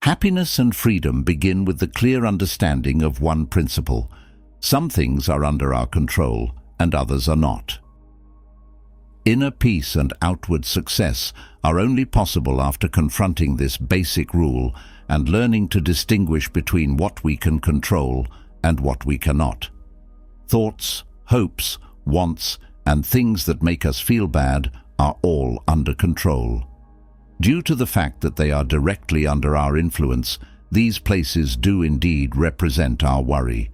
Happiness and freedom begin with the clear understanding of one principle. Some things are under our control and others are not. Inner peace and outward success are only possible after confronting this basic rule and learning to distinguish between what we can control and what we cannot. Thoughts, hopes, wants, and things that make us feel bad are all under control. Due to the fact that they are directly under our influence, these places do indeed represent our worry.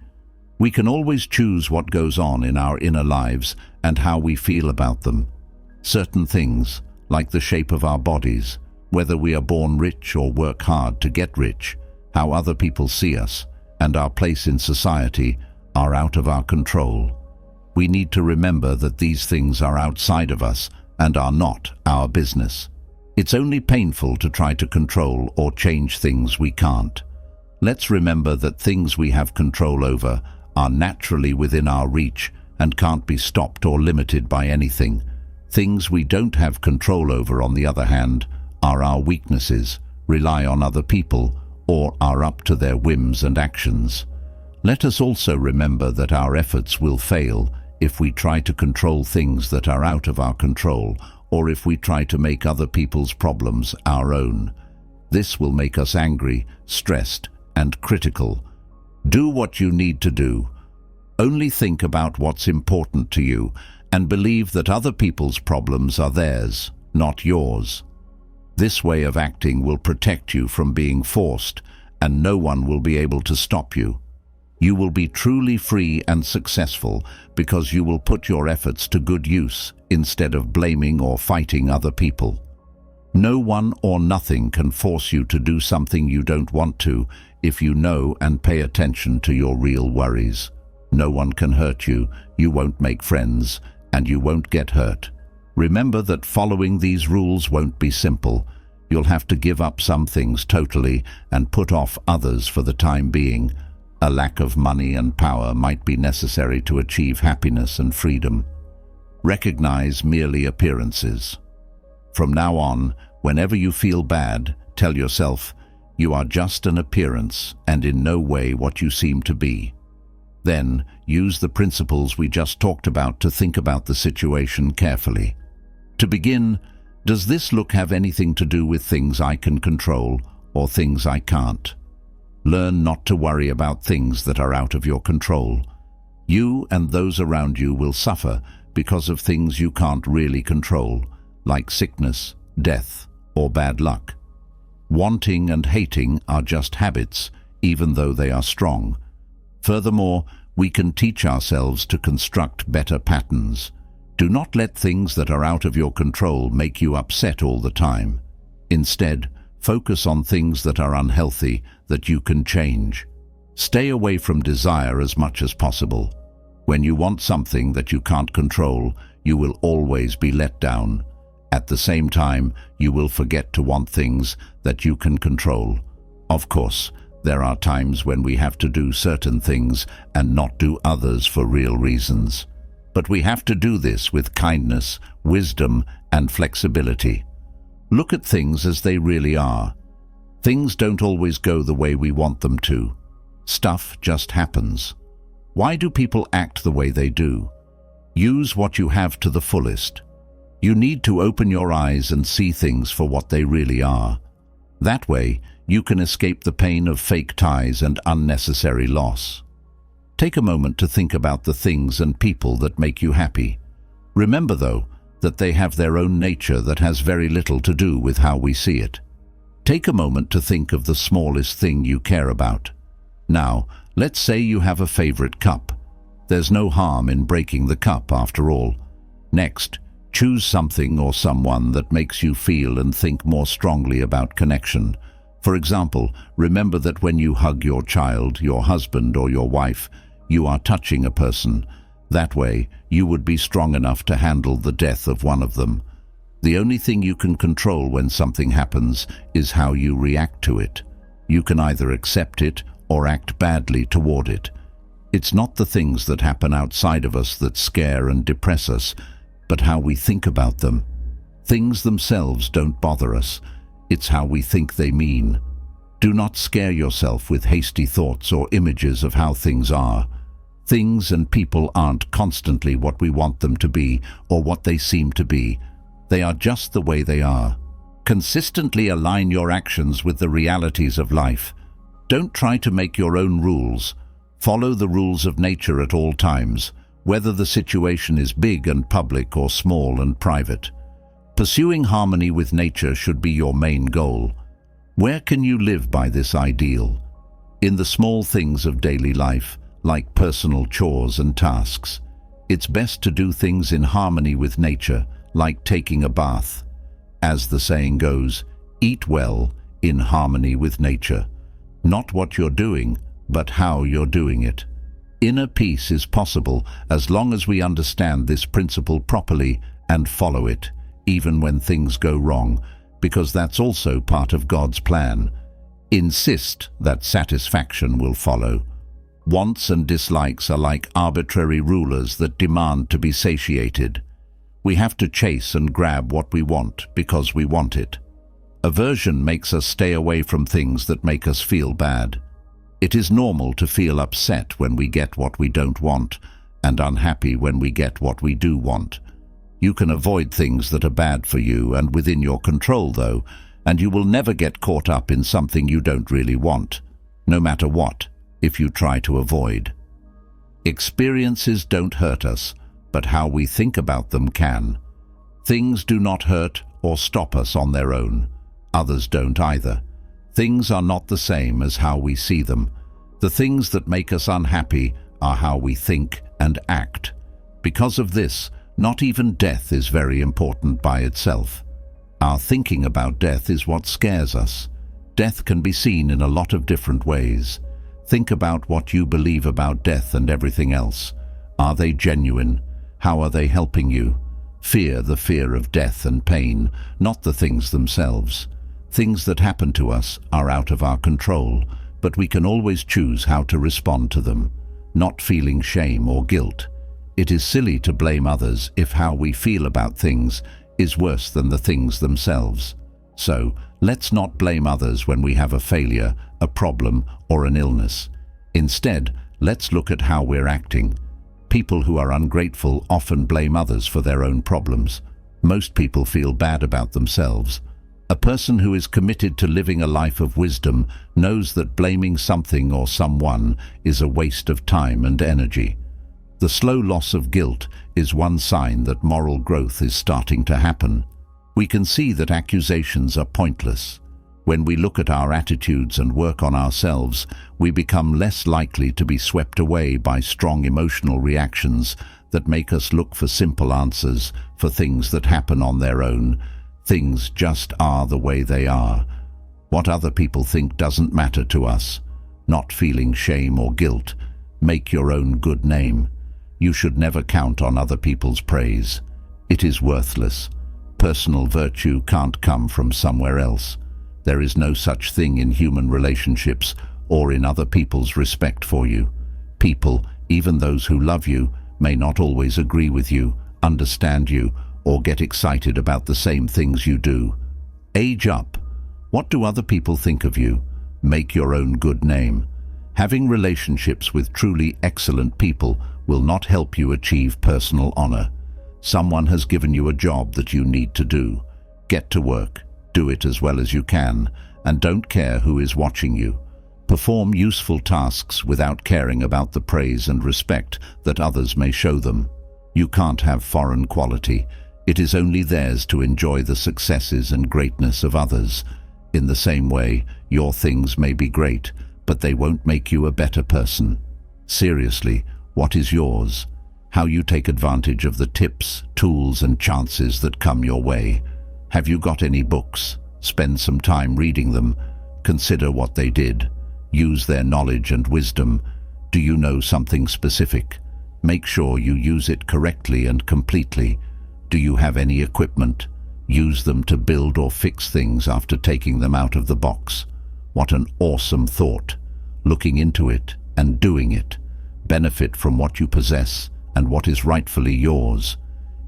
We can always choose what goes on in our inner lives and how we feel about them. Certain things, like the shape of our bodies, whether we are born rich or work hard to get rich, how other people see us, and our place in society, are out of our control. We need to remember that these things are outside of us and are not our business. It's only painful to try to control or change things we can't. Let's remember that things we have control over are naturally within our reach and can't be stopped or limited by anything. Things we don't have control over, on the other hand, are our weaknesses, rely on other people, or are up to their whims and actions. Let us also remember that our efforts will fail if we try to control things that are out of our control, or if we try to make other people's problems our own. This will make us angry, stressed, and critical. Do what you need to do. Only think about what's important to you, and believe that other people's problems are theirs, not yours. This way of acting will protect you from being forced, and no one will be able to stop you. You will be truly free and successful because you will put your efforts to good use instead of blaming or fighting other people. No one or nothing can force you to do something you don't want to if you know and pay attention to your real worries. No one can hurt you, you won't make friends, and you won't get hurt. Remember that following these rules won't be simple. You'll have to give up some things totally and put off others for the time being. A lack of money and power might be necessary to achieve happiness and freedom. Recognize merely appearances. From now on, whenever you feel bad, tell yourself, you are just an appearance and in no way what you seem to be. Then, use the principles we just talked about to think about the situation carefully. To begin, does this look have anything to do with things I can control or things I can't? Learn not to worry about things that are out of your control. You and those around you will suffer because of things you can't really control, like sickness, death, or bad luck. Wanting and hating are just habits, even though they are strong. Furthermore, we can teach ourselves to construct better patterns. Do not let things that are out of your control make you upset all the time. Instead, focus on things that are unhealthy that you can change. Stay away from desire as much as possible. When you want something that you can't control, you will always be let down. At the same time, you will forget to want things that you can control. Of course, there are times when we have to do certain things and not do others for real reasons. But we have to do this with kindness, wisdom, and flexibility. Look at things as they really are. Things don't always go the way we want them to. Stuff just happens. Why do people act the way they do? Use what you have to the fullest. You need to open your eyes and see things for what they really are. That way, you can escape the pain of fake ties and unnecessary loss. Take a moment to think about the things and people that make you happy. Remember, though, that they have their own nature that has very little to do with how we see it. Take a moment to think of the smallest thing you care about. Now, let's say you have a favorite cup. There's no harm in breaking the cup after all. Next, choose something or someone that makes you feel and think more strongly about connection. For example, remember that when you hug your child, your husband, or your wife, you are touching a person. That way, you would be strong enough to handle the death of one of them. The only thing you can control when something happens is how you react to it. You can either accept it or act badly toward it. It's not the things that happen outside of us that scare and depress us, but how we think about them. Things themselves don't bother us. It's how we think they mean. Do not scare yourself with hasty thoughts or images of how things are. Things and people aren't constantly what we want them to be or what they seem to be. They are just the way they are. Consistently align your actions with the realities of life. Don't try to make your own rules. Follow the rules of nature at all times, whether the situation is big and public or small and private. Pursuing harmony with nature should be your main goal. Where can you live by this ideal? In the small things of daily life, like personal chores and tasks. It's best to do things in harmony with nature, like taking a bath. As the saying goes, eat well in harmony with nature. Not what you're doing, but how you're doing it. Inner peace is possible as long as we understand this principle properly and follow it, even when things go wrong, because that's also part of God's plan. Insist that satisfaction will follow. Wants and dislikes are like arbitrary rulers that demand to be satiated. We have to chase and grab what we want because we want it. Aversion makes us stay away from things that make us feel bad. It is normal to feel upset when we get what we don't want, and unhappy when we get what we do want. You can avoid things that are bad for you and within your control, though, and you will never get caught up in something you don't really want, no matter what, if you try to avoid. Experiences don't hurt us, but how we think about them can. Things do not hurt or stop us on their own. Others don't either. Things are not the same as how we see them. The things that make us unhappy are how we think and act. Because of this, not even death is very important by itself. Our thinking about death is what scares us. Death can be seen in a lot of different ways. Think about what you believe about death and everything else. Are they genuine? How are they helping you? Fear the fear of death and pain, not the things themselves. Things that happen to us are out of our control, but we can always choose how to respond to them, not feeling shame or guilt. It is silly to blame others if how we feel about things is worse than the things themselves. So, let's not blame others when we have a failure, a problem, or an illness. Instead, let's look at how we're acting. People who are ungrateful often blame others for their own problems. Most people feel bad about themselves. A person who is committed to living a life of wisdom knows that blaming something or someone is a waste of time and energy. The slow loss of guilt is one sign that moral growth is starting to happen. We can see that accusations are pointless. When we look at our attitudes and work on ourselves, we become less likely to be swept away by strong emotional reactions that make us look for simple answers for things that happen on their own. Things just are the way they are. What other people think doesn't matter to us. Not feeling shame or guilt. Make your own good name. You should never count on other people's praise. It is worthless. Personal virtue can't come from somewhere else. There is no such thing in human relationships or in other people's respect for you. People, even those who love you, may not always agree with you, understand you, or get excited about the same things you do. Age up. What do other people think of you? Make your own good name. Having relationships with truly excellent people will not help you achieve personal honor. Someone has given you a job that you need to do. Get to work. Do it as well as you can, and don't care who is watching you. Perform useful tasks without caring about the praise and respect that others may show them. You can't have foreign quality. It is only theirs to enjoy the successes and greatness of others. In the same way, your things may be great, but they won't make you a better person. Seriously, what is yours? How you take advantage of the tips, tools, and chances that come your way. Have you got any books? Spend some time reading them. Consider what they did. Use their knowledge and wisdom. Do you know something specific? Make sure you use it correctly and completely. Do you have any equipment? Use them to build or fix things after taking them out of the box. What an awesome thought. Looking into it and doing it. Benefit from what you possess and what is rightfully yours.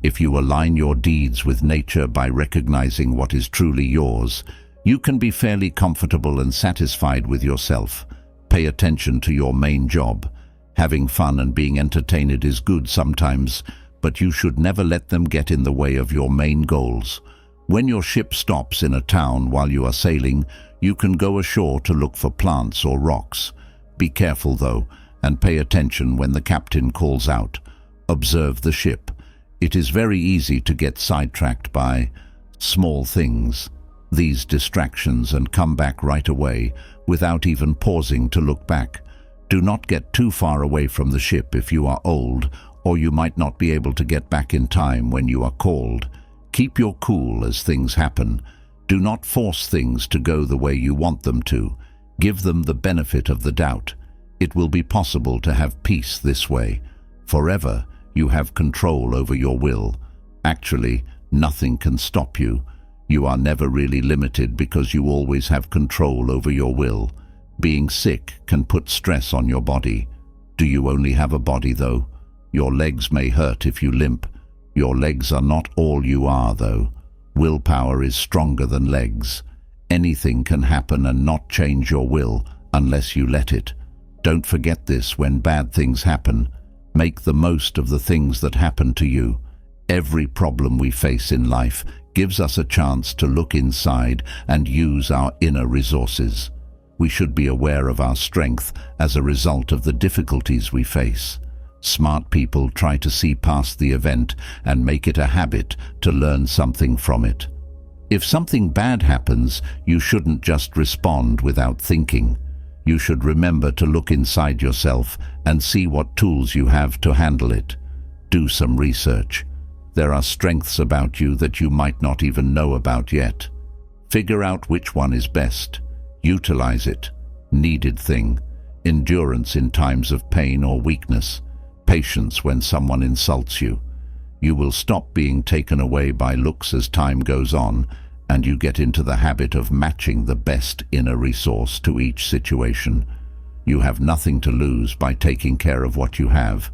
If you align your deeds with nature by recognizing what is truly yours, You can be fairly comfortable and satisfied with yourself. Pay attention to your main job. Having fun and being entertained is good sometimes, but you should never let them get in the way of your main goals. When your ship stops in a town while you are sailing, you can go ashore to look for plants or rocks. Be careful though, and pay attention when the captain calls out. Observe the ship. It is very easy to get sidetracked by small things, these distractions, and come back right away without even pausing to look back. Do not get too far away from the ship if you are old, or you might not be able to get back in time when you are called. Keep your cool as things happen. Do not force things to go the way you want them to. Give them the benefit of the doubt. It will be possible to have peace this way. Forever, you have control over your will. Actually, nothing can stop you. You are never really limited because you always have control over your will. Being sick can put stress on your body. Do you only have a body though? Your legs may hurt if you limp. Your legs are not all you are though. Willpower is stronger than legs. Anything can happen and not change your will unless you let it. Don't forget this when bad things happen. Make the most of the things that happen to you. Every problem we face in life gives us a chance to look inside and use our inner resources. We should be aware of our strength as a result of the difficulties we face. Smart people try to see past the event and make it a habit to learn something from it. If something bad happens, you shouldn't just respond without thinking. You should remember to look inside yourself and see what tools you have to handle it. Do some research. There are strengths about you that you might not even know about yet. Figure out which one is best. Utilize it. Needed thing. Endurance in times of pain or weakness. Patience when someone insults you. You will stop being taken away by looks as time goes on, and you get into the habit of matching the best inner resource to each situation. You have nothing to lose by taking care of what you have.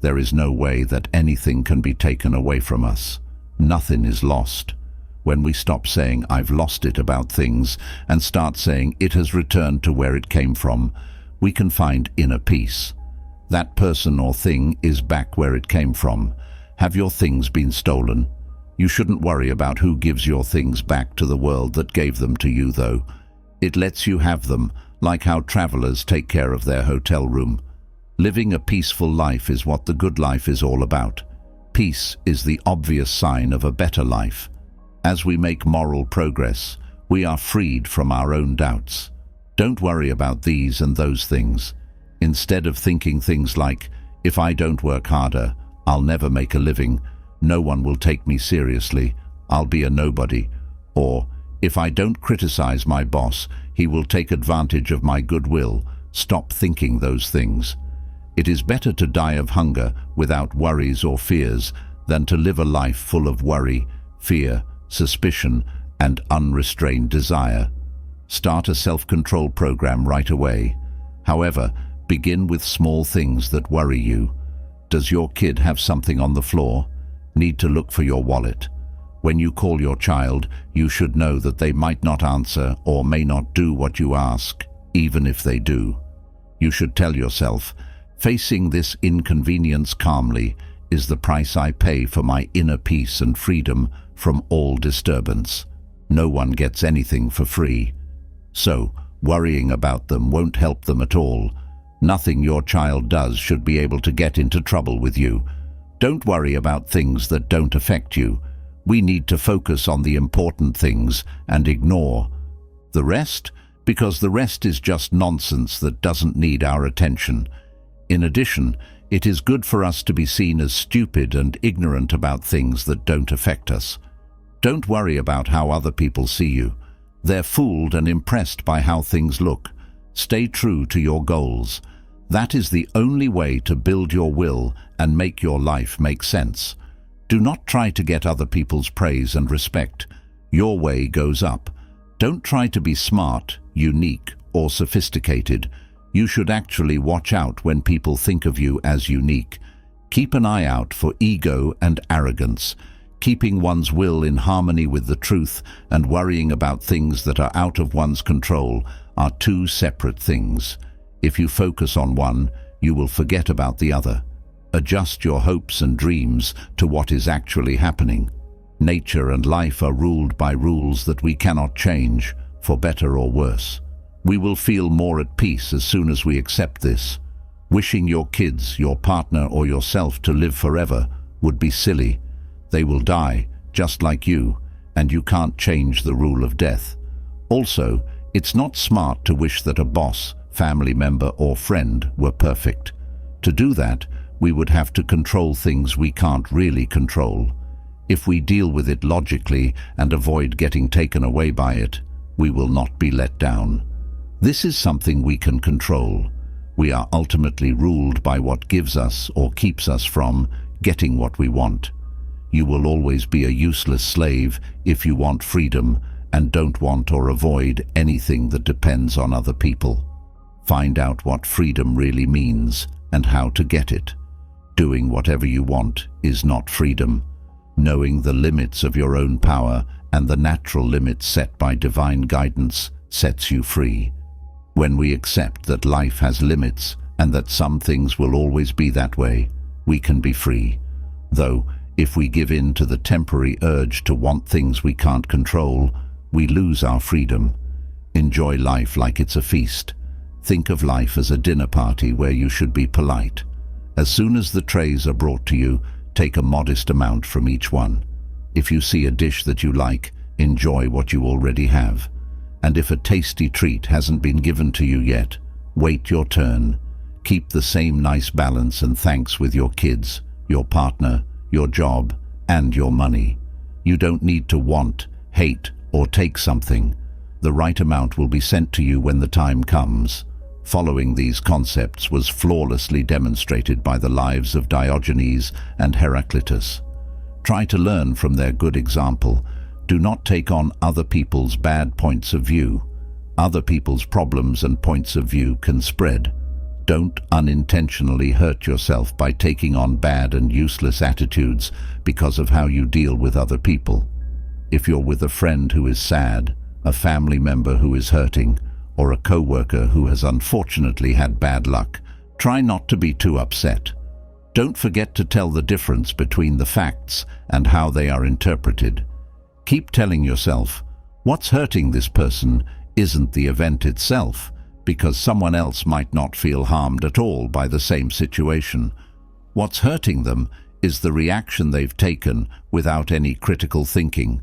There is no way that anything can be taken away from us. Nothing is lost. When we stop saying, "I've lost it" about things and start saying, "It has returned to where it came from," we can find inner peace. That person or thing is back where it came from. Have your things been stolen? You shouldn't worry about who gives your things back to the world that gave them to you, though. It lets you have them, like how travelers take care of their hotel room. Living a peaceful life is what the good life is all about. Peace is the obvious sign of a better life. As we make moral progress, we are freed from our own doubts. Don't worry about these and those things. Instead of thinking things like, "If I don't work harder, I'll never make a living. No one will take me seriously. I'll be a nobody." Or, "If I don't criticize my boss, he will take advantage of my goodwill." Stop thinking those things. It is better to die of hunger without worries or fears than to live a life full of worry, fear, suspicion, and unrestrained desire. Start a self-control program right away. However, begin with small things that worry you. Does your kid have something on the floor? Need to look for your wallet. When you call your child, you should know that they might not answer or may not do what you ask, even if they do. You should tell yourself, "Facing this inconvenience calmly is the price I pay for my inner peace and freedom from all disturbance." No one gets anything for free. So, worrying about them won't help them at all. Nothing your child does should be able to get into trouble with you. Don't worry about things that don't affect you. We need to focus on the important things and ignore the rest, because the rest is just nonsense that doesn't need our attention. In addition, it is good for us to be seen as stupid and ignorant about things that don't affect us. Don't worry about how other people see you. They're fooled and impressed by how things look. Stay true to your goals. That is the only way to build your will and make your life make sense. Do not try to get other people's praise and respect. Your way goes up. Don't try to be smart, unique, or sophisticated. You should actually watch out when people think of you as unique. Keep an eye out for ego and arrogance. Keeping one's will in harmony with the truth and worrying about things that are out of one's control are two separate things. If you focus on one, you will forget about the other. Adjust your hopes and dreams to what is actually happening. Nature and life are ruled by rules that we cannot change, for better or worse. We will feel more at peace as soon as we accept this. Wishing your kids, your partner, or yourself to live forever would be silly. They will die, just like you, and you can't change the rule of death. Also, it's not smart to wish that a boss, family member, or friend were perfect. To do that, we would have to control things we can't really control. If we deal with it logically and avoid getting taken away by it, we will not be let down. This is something we can control. We are ultimately ruled by what gives us or keeps us from getting what we want. You will always be a useless slave if you want freedom and don't want or avoid anything that depends on other people. Find out what freedom really means and how to get it. Doing whatever you want is not freedom. Knowing the limits of your own power and the natural limits set by divine guidance sets you free. When we accept that life has limits and that some things will always be that way, we can be free. Though, if we give in to the temporary urge to want things we can't control, we lose our freedom. Enjoy life like it's a feast. Think of life as a dinner party where you should be polite. As soon as the trays are brought to you, take a modest amount from each one. If you see a dish that you like, enjoy what you already have. And if a tasty treat hasn't been given to you yet, wait your turn. Keep the same nice balance and thanks with your kids, your partner, your job, and your money. You don't need to want, hate, or take something. The right amount will be sent to you when the time comes. Following these concepts was flawlessly demonstrated by the lives of Diogenes and Heraclitus. Try to learn from their good example. Do not take on other people's bad points of view. Other people's problems and points of view can spread. Don't unintentionally hurt yourself by taking on bad and useless attitudes because of how you deal with other people. If you're with a friend who is sad, a family member who is hurting, or a co-worker who has unfortunately had bad luck, try not to be too upset. Don't forget to tell the difference between the facts and how they are interpreted. Keep telling yourself, what's hurting this person isn't the event itself, because someone else might not feel harmed at all by the same situation. What's hurting them is the reaction they've taken without any critical thinking.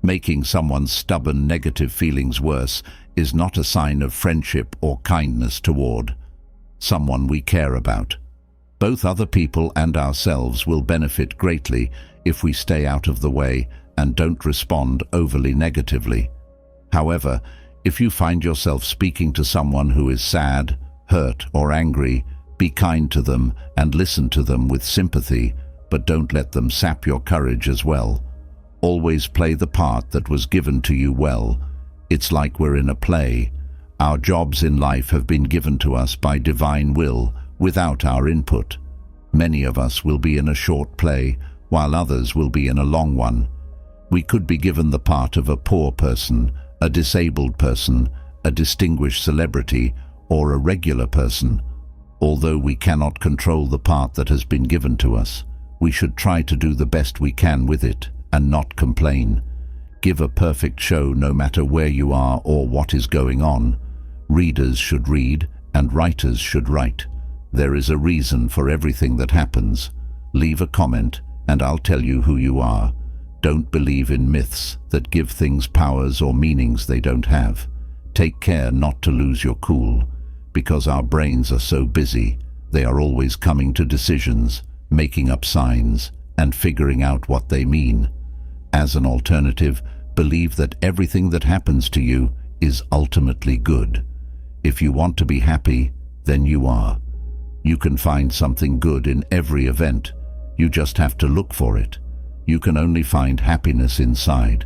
Making someone's stubborn negative feelings worse is not a sign of friendship or kindness toward someone we care about. Both other people and ourselves will benefit greatly if we stay out of the way and don't respond overly negatively. However, if you find yourself speaking to someone who is sad, hurt, or angry, be kind to them and listen to them with sympathy, but don't let them sap your courage as well. Always play the part that was given to you well. It's like we're in a play. Our jobs in life have been given to us by divine will without our input. Many of us will be in a short play, while others will be in a long one. We could be given the part of a poor person, a disabled person, a distinguished celebrity, or a regular person. Although we cannot control the part that has been given to us, we should try to do the best we can with it and not complain. Give a perfect show no matter where you are or what is going on. Readers should read and writers should write. There is a reason for everything that happens. Leave a comment and I'll tell you who you are. Don't believe in myths that give things powers or meanings they don't have. Take care not to lose your cool, because our brains are so busy. They are always coming to decisions, making up signs, and figuring out what they mean. As an alternative, believe that everything that happens to you is ultimately good. If you want to be happy, then you are. You can find something good in every event. You just have to look for it. You can only find happiness inside.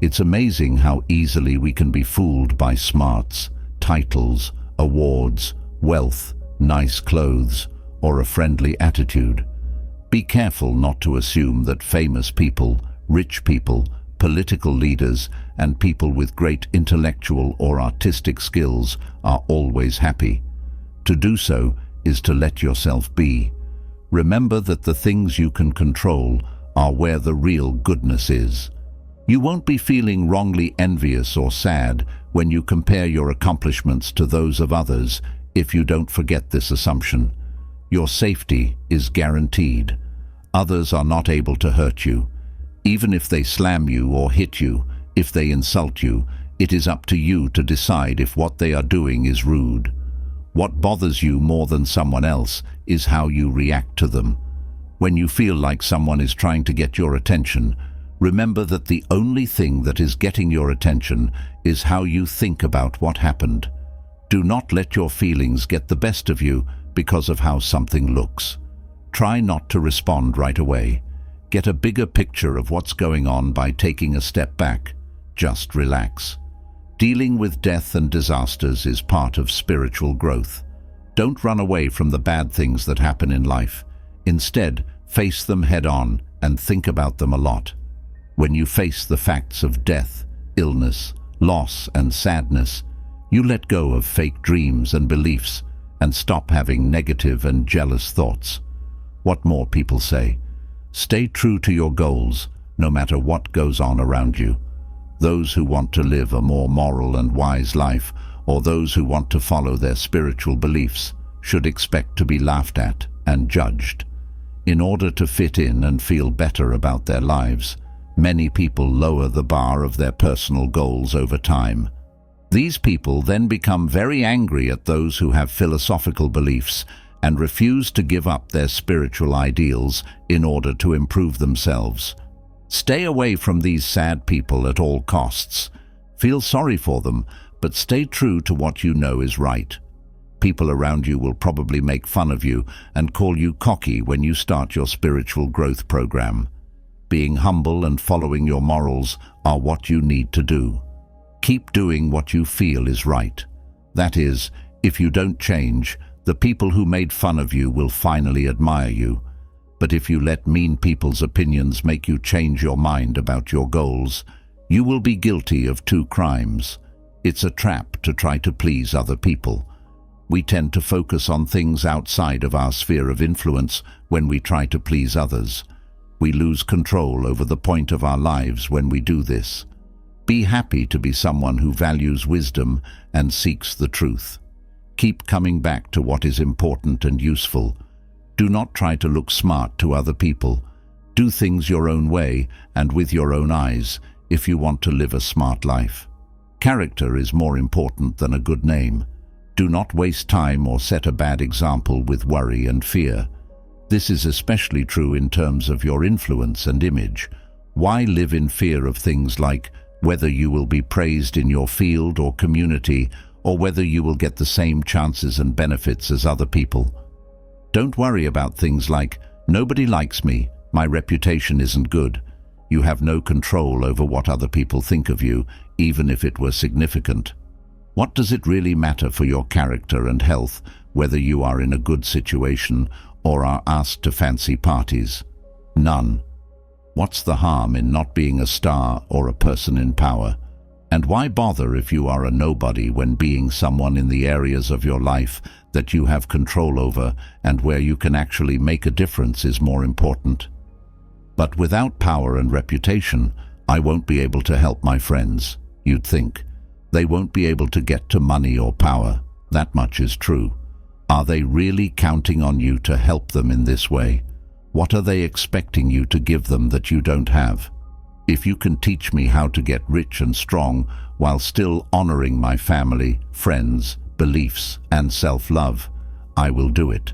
It's amazing how easily we can be fooled by smarts, titles, awards, wealth, nice clothes, or a friendly attitude. Be careful not to assume that famous people, rich people, political leaders, and people with great intellectual or artistic skills are always happy. To do so is to let yourself be. Remember that the things you can control are where the real goodness is. You won't be feeling wrongly envious or sad when you compare your accomplishments to those of others if you don't forget this assumption. Your safety is guaranteed. Others are not able to hurt you. Even if they slam you or hit you, if they insult you, it is up to you to decide if what they are doing is rude. What bothers you more than someone else is how you react to them. When you feel like someone is trying to get your attention, remember that the only thing that is getting your attention is how you think about what happened. Do not let your feelings get the best of you because of how something looks. Try not to respond right away. Get a bigger picture of what's going on by taking a step back. Just relax. Dealing with death and disasters is part of spiritual growth. Don't run away from the bad things that happen in life. Instead, face them head on and think about them a lot. When you face the facts of death, illness, loss, and sadness, you let go of fake dreams and beliefs and stop having negative and jealous thoughts. What more people say? Stay true to your goals, no matter what goes on around you. Those who want to live a more moral and wise life, or those who want to follow their spiritual beliefs, should expect to be laughed at and judged. In order to fit in and feel better about their lives, many people lower the bar of their personal goals over time. These people then become very angry at those who have philosophical beliefs and refuse to give up their spiritual ideals in order to improve themselves. Stay away from these sad people at all costs. Feel sorry for them, but stay true to what you know is right. People around you will probably make fun of you and call you cocky when you start your spiritual growth program. Being humble and following your morals are what you need to do. Keep doing what you feel is right. That is, if you don't change, the people who made fun of you will finally admire you. But if you let mean people's opinions make you change your mind about your goals, you will be guilty of two crimes. It's a trap to try to please other people. We tend to focus on things outside of our sphere of influence when we try to please others. We lose control over the point of our lives when we do this. Be happy to be someone who values wisdom and seeks the truth. Keep coming back to what is important and useful. Do not try to look smart to other people. Do things your own way and with your own eyes if you want to live a smart life. Character is more important than a good name. Do not waste time or set a bad example with worry and fear. This is especially true in terms of your influence and image. Why live in fear of things like whether you will be praised in your field or community, or whether you will get the same chances and benefits as other people? Don't worry about things like, nobody likes me, my reputation isn't good. You have no control over what other people think of you, even if it were significant. What does it really matter for your character and health whether you are in a good situation or are asked to fancy parties? None. What's the harm in not being a star or a person in power? And why bother if you are a nobody when being someone in the areas of your life that you have control over and where you can actually make a difference is more important? But without power and reputation, I won't be able to help my friends, you'd think. They won't be able to get to money or power. That much is true. Are they really counting on you to help them in this way? What are they expecting you to give them that you don't have? If you can teach me how to get rich and strong while still honoring my family, friends, beliefs, and self-love, I will do it.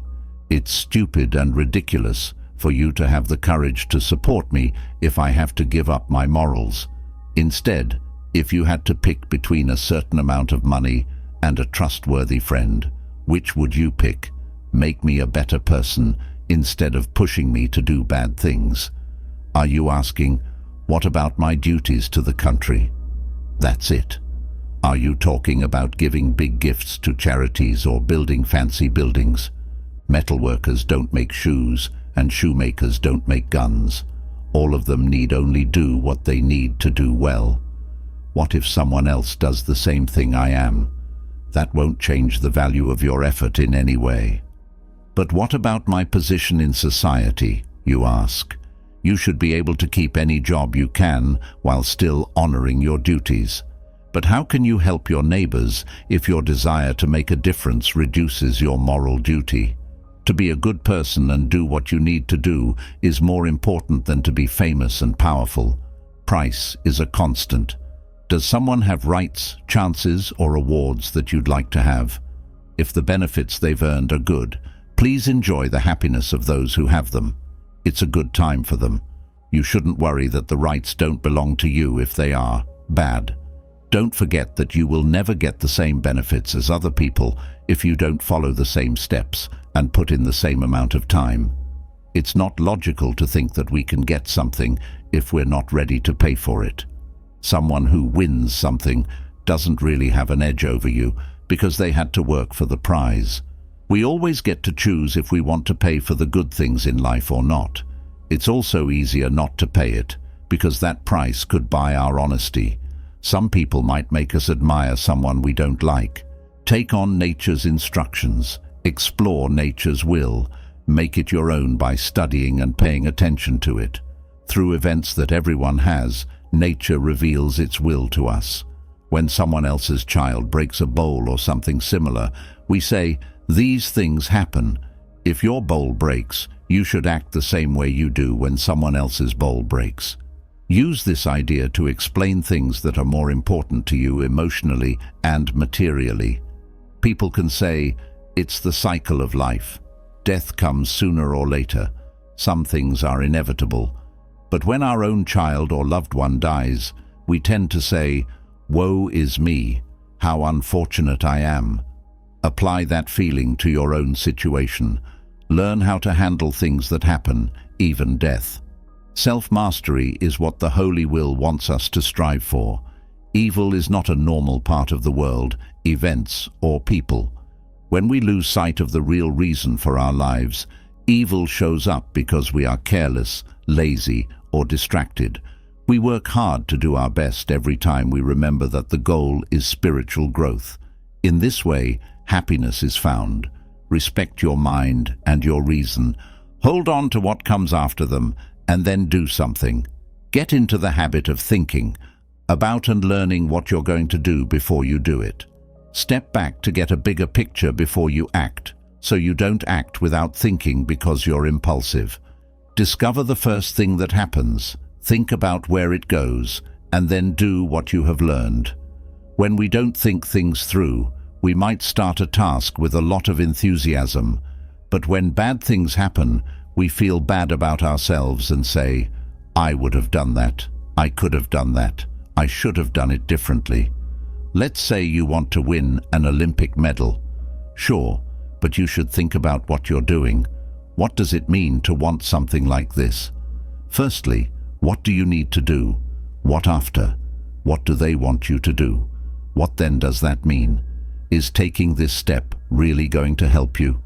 It's stupid and ridiculous for you to have the courage to support me if I have to give up my morals. Instead, if you had to pick between a certain amount of money and a trustworthy friend, which would you pick? Make me a better person instead of pushing me to do bad things. Are you asking, what about my duties to the country? That's it. Are you talking about giving big gifts to charities or building fancy buildings? Metalworkers don't make shoes, and shoemakers don't make guns. All of them need only do what they need to do well. What if someone else does the same thing I am? That won't change the value of your effort in any way. But what about my position in society, you ask? You should be able to keep any job you can while still honoring your duties. But how can you help your neighbors if your desire to make a difference reduces your moral duty? To be a good person and do what you need to do is more important than to be famous and powerful. Price is a constant. Does someone have rights, chances, or awards that you'd like to have? If the benefits they've earned are good, please enjoy the happiness of those who have them. It's a good time for them. You shouldn't worry that the rights don't belong to you if they are bad. Don't forget that you will never get the same benefits as other people if you don't follow the same steps and put in the same amount of time. It's not logical to think that we can get something if we're not ready to pay for it. Someone who wins something doesn't really have an edge over you because they had to work for the prize. We always get to choose if we want to pay for the good things in life or not. It's also easier not to pay it because that price could buy our honesty. Some people might make us admire someone we don't like. Take on nature's instructions. Explore nature's will. Make it your own by studying and paying attention to it. Through events that everyone has, nature reveals its will to us. When someone else's child breaks a bowl or something similar, we say, "These things happen." If your bowl breaks, you should act the same way you do when someone else's bowl breaks. Use this idea to explain things that are more important to you emotionally and materially. People can say, "It's the cycle of life. Death comes sooner or later. Some things are inevitable." But when our own child or loved one dies, we tend to say, "Woe is me. How unfortunate I am." Apply that feeling to your own situation. Learn how to handle things that happen, even death. Self-mastery is what the Holy Will wants us to strive for. Evil is not a normal part of the world, events, or people. When we lose sight of the real reason for our lives, evil shows up because we are careless, lazy, or distracted. We work hard to do our best every time we remember that the goal is spiritual growth. In this way, happiness is found. Respect your mind and your reason. Hold on to what comes after them, and then do something. Get into the habit of thinking about and learning what you're going to do before you do it. Step back to get a bigger picture before you act, so you don't act without thinking because you're impulsive. Discover the first thing that happens, think about where it goes, and then do what you have learned. When we don't think things through, we might start a task with a lot of enthusiasm, but when bad things happen, we feel bad about ourselves and say, "I would have done that, I could have done that, I should have done it differently." Let's say you want to win an Olympic medal. Sure, but you should think about what you're doing. What does it mean to want something like this? Firstly, what do you need to do? What after? What do they want you to do? What then does that mean? Is taking this step really going to help you?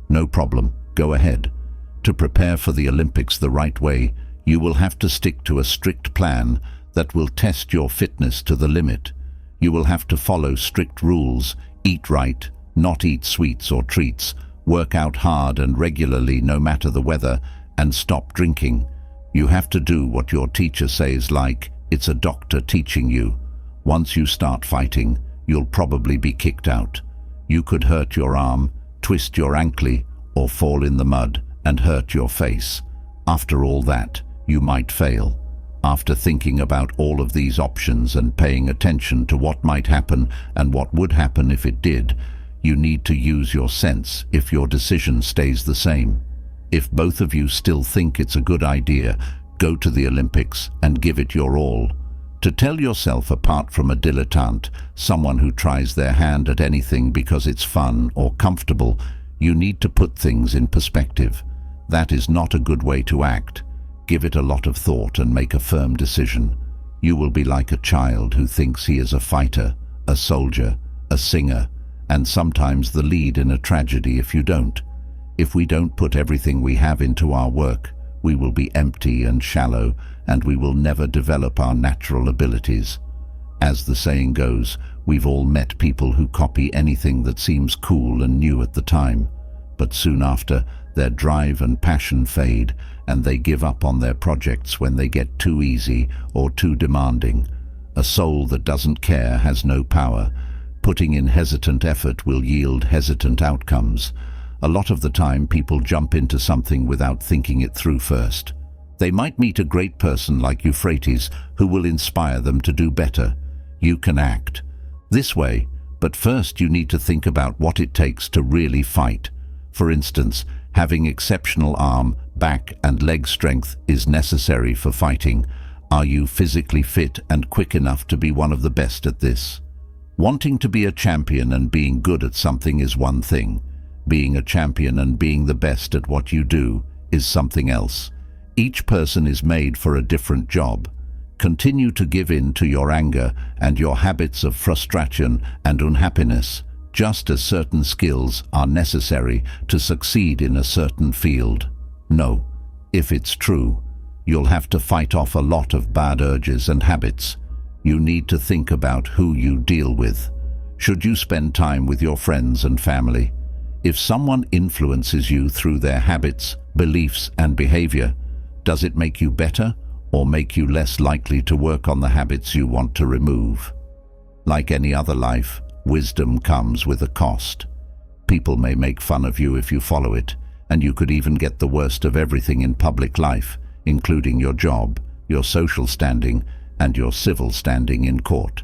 No problem, go ahead. To prepare for the Olympics the right way, you will have to stick to a strict plan that will test your fitness to the limit. You will have to follow strict rules, eat right, not eat sweets or treats, work out hard and regularly no matter the weather, and stop drinking. You have to do what your teacher says, like it's a doctor teaching you. Once you start fighting, you'll probably be kicked out. You could hurt your arm, twist your ankle, or fall in the mud and hurt your face. After all that, you might fail. After thinking about all of these options and paying attention to what might happen and what would happen if it did, you need to use your sense if your decision stays the same. If both of you still think it's a good idea, go to the Olympics and give it your all. To tell yourself apart from a dilettante, someone who tries their hand at anything because it's fun or comfortable, you need to put things in perspective. That is not a good way to act. Give it a lot of thought and make a firm decision. You will be like a child who thinks he is a fighter, a soldier, a singer, and sometimes the lead in a tragedy if you don't. If we don't put everything we have into our work, we will be empty and shallow, and we will never develop our natural abilities. As the saying goes, we've all met people who copy anything that seems cool and new at the time, but soon after, their drive and passion fade, and they give up on their projects when they get too easy or too demanding. A soul that doesn't care has no power. Putting in hesitant effort will yield hesitant outcomes. A lot of the time, people jump into something without thinking it through first. They might meet a great person like Euphrates who will inspire them to do better. You can act this way, but first you need to think about what it takes to really fight. For instance, having exceptional arm, back and leg strength is necessary for fighting. Are you physically fit and quick enough to be one of the best at this? Wanting to be a champion and being good at something is one thing. Being a champion and being the best at what you do is something else. Each person is made for a different job. Continue to give in to your anger and your habits of frustration and unhappiness, just as certain skills are necessary to succeed in a certain field. No, if it's true, you'll have to fight off a lot of bad urges and habits. You need to think about who you deal with. Should you spend time with your friends and family? If someone influences you through their habits, beliefs, and behavior, does it make you better or make you less likely to work on the habits you want to remove? Like any other life, wisdom comes with a cost. People may make fun of you if you follow it, and you could even get the worst of everything in public life, including your job, your social standing, and your civil standing in court.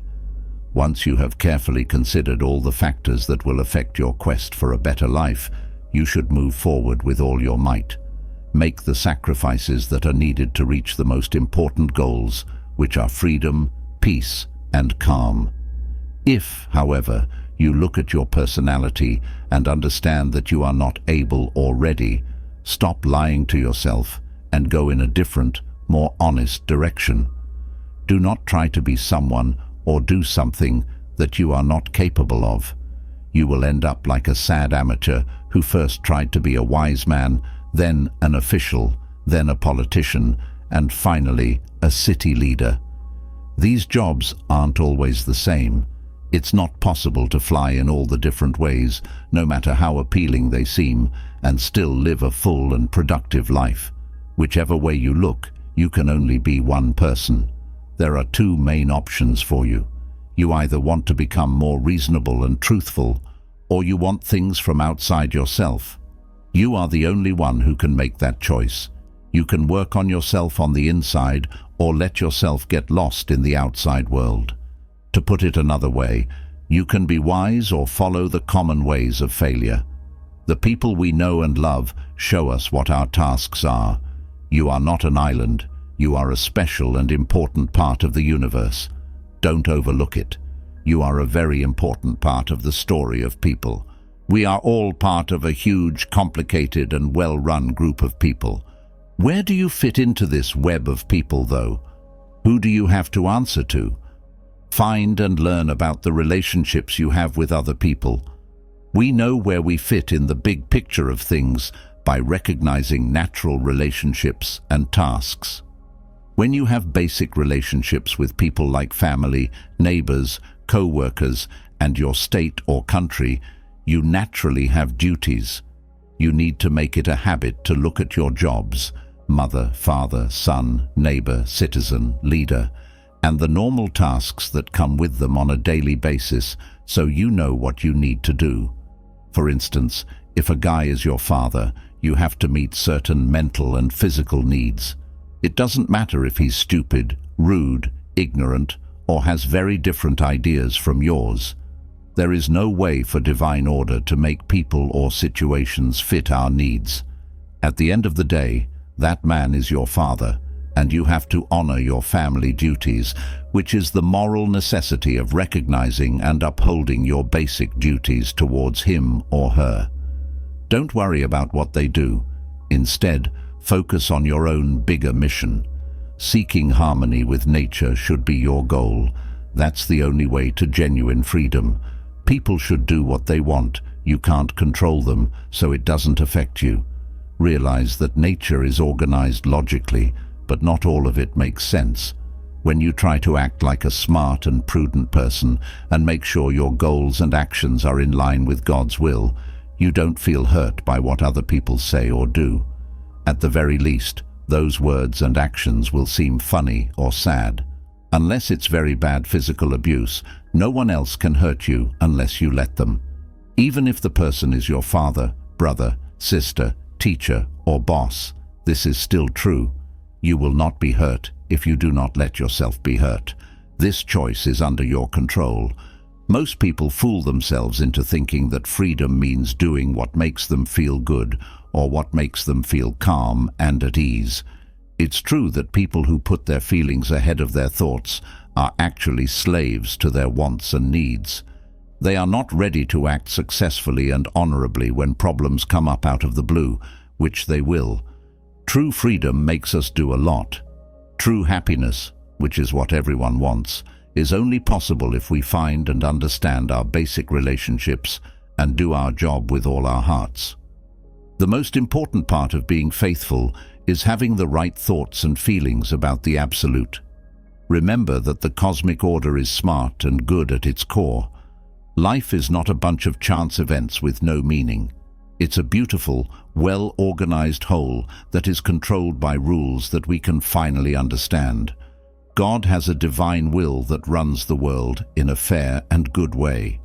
Once you have carefully considered all the factors that will affect your quest for a better life, you should move forward with all your might. Make the sacrifices that are needed to reach the most important goals, which are freedom, peace, and calm. If, however, you look at your personality and understand that you are not able or ready, stop lying to yourself and go in a different, more honest direction. Do not try to be someone or do something that you are not capable of. You will end up like a sad amateur who first tried to be a wise man, then an official, then a politician, and finally a city leader. These jobs aren't always the same. It's not possible to fly in all the different ways, no matter how appealing they seem, and still live a full and productive life. Whichever way you look, you can only be one person. There are two main options for you. You either want to become more reasonable and truthful, or you want things from outside yourself. You are the only one who can make that choice. You can work on yourself on the inside, or let yourself get lost in the outside world. To put it another way, you can be wise or follow the common ways of failure. The people we know and love show us what our tasks are. You are not an island. You are a special and important part of the universe. Don't overlook it. You are a very important part of the story of people. We are all part of a huge, complicated, and well-run group of people. Where do you fit into this web of people, though? Who do you have to answer to? Find and learn about the relationships you have with other people. We know where we fit in the big picture of things by recognizing natural relationships and tasks. When you have basic relationships with people like family, neighbors, co-workers, and your state or country, you naturally have duties. You need to make it a habit to look at your jobs, mother, father, son, neighbor, citizen, leader, and the normal tasks that come with them on a daily basis, so you know what you need to do. For instance, if a guy is your father, you have to meet certain mental and physical needs. It doesn't matter if he's stupid, rude, ignorant, or has very different ideas from yours. There is no way for divine order to make people or situations fit our needs. At the end of the day, that man is your father, and you have to honor your family duties, which is the moral necessity of recognizing and upholding your basic duties towards him or her. Don't worry about what they do. Instead, focus on your own bigger mission. Seeking harmony with nature should be your goal. That's the only way to genuine freedom. People should do what they want. You can't control them, so it doesn't affect you. Realize that nature is organized logically, but not all of it makes sense. When you try to act like a smart and prudent person and make sure your goals and actions are in line with God's will, you don't feel hurt by what other people say or do. At the very least, those words and actions will seem funny or sad. Unless it's very bad physical abuse, no one else can hurt you unless you let them. Even if the person is your father, brother, sister, teacher, or boss, this is still true. You will not be hurt if you do not let yourself be hurt. This choice is under your control. Most people fool themselves into thinking that freedom means doing what makes them feel good or what makes them feel calm and at ease. It's true that people who put their feelings ahead of their thoughts are actually slaves to their wants and needs. They are not ready to act successfully and honorably when problems come up out of the blue, which they will. True freedom makes us do a lot. True happiness, which is what everyone wants, is only possible if we find and understand our basic relationships and do our job with all our hearts. The most important part of being faithful is having the right thoughts and feelings about the absolute. Remember that the cosmic order is smart and good at its core. Life is not a bunch of chance events with no meaning. It's a beautiful, well-organized whole that is controlled by rules that we can finally understand. God has a divine will that runs the world in a fair and good way.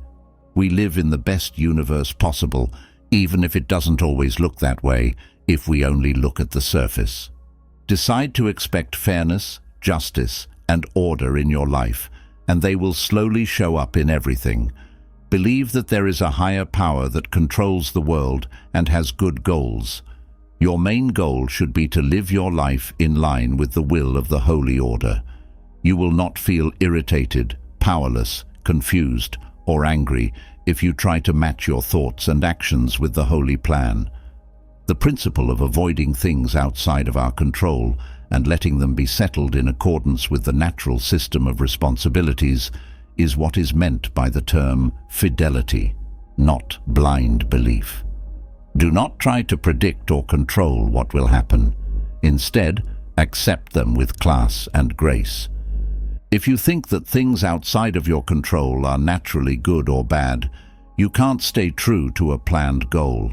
We live in the best universe possible, even if it doesn't always look that way, if we only look at the surface. Decide to expect fairness, justice, and order in your life, and they will slowly show up in everything. Believe that there is a higher power that controls the world and has good goals. Your main goal should be to live your life in line with the will of the Holy Order. You will not feel irritated, powerless, confused, or angry if you try to match your thoughts and actions with the holy plan. The principle of avoiding things outside of our control and letting them be settled in accordance with the natural system of responsibilities is what is meant by the term fidelity, not blind belief. Do not try to predict or control what will happen. Instead, accept them with class and grace. If you think that things outside of your control are naturally good or bad, you can't stay true to a planned goal.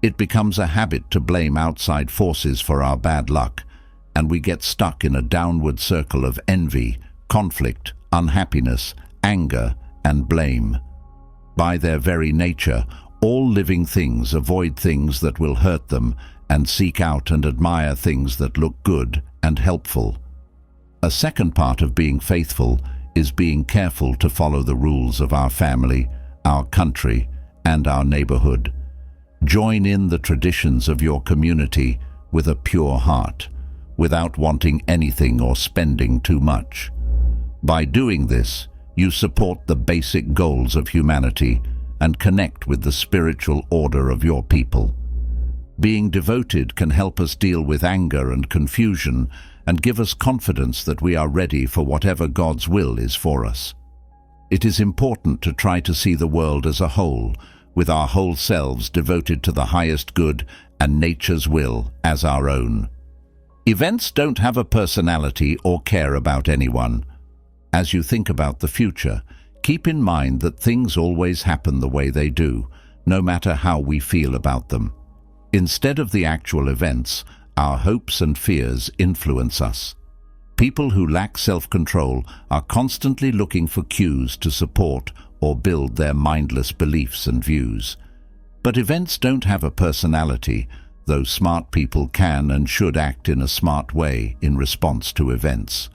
It becomes a habit to blame outside forces for our bad luck, and we get stuck in a downward circle of envy, conflict, unhappiness, anger, and blame. By their very nature, all living things avoid things that will hurt them and seek out and admire things that look good and helpful. A second part of being faithful is being careful to follow the rules of our family, our country, and our neighborhood. Join in the traditions of your community with a pure heart, without wanting anything or spending too much. By doing this, you support the basic goals of humanity and connect with the spiritual order of your people. Being devoted can help us deal with anger and confusion and give us confidence that we are ready for whatever God's will is for us. It is important to try to see the world as a whole, with our whole selves devoted to the highest good and nature's will as our own. Events don't have a personality or care about anyone. As you think about the future, keep in mind that things always happen the way they do, no matter how we feel about them. Instead of the actual events, our hopes and fears influence us. People who lack self-control are constantly looking for cues to support or build their mindless beliefs and views. But events don't have a personality, though smart people can and should act in a smart way in response to events.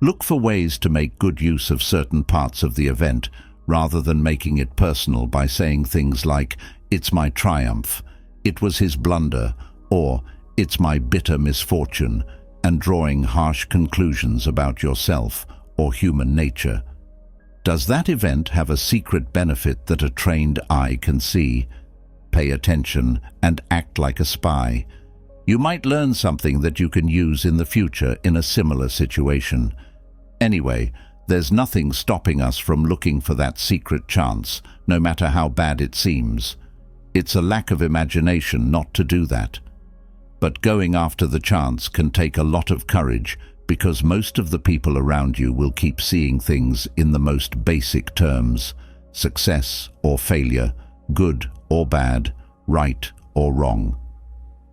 Look for ways to make good use of certain parts of the event, rather than making it personal by saying things like, "It's my triumph," "It was his blunder," or "It's my bitter misfortune," and drawing harsh conclusions about yourself or human nature. Does that event have a secret benefit that a trained eye can see? Pay attention and act like a spy. You might learn something that you can use in the future in a similar situation. Anyway, There's nothing stopping us from looking for that secret chance, no matter how bad it seems. It's a lack of imagination not to do that. But going after the chance can take a lot of courage, because most of the people around you will keep seeing things in the most basic terms: success or failure, good or bad, right or wrong.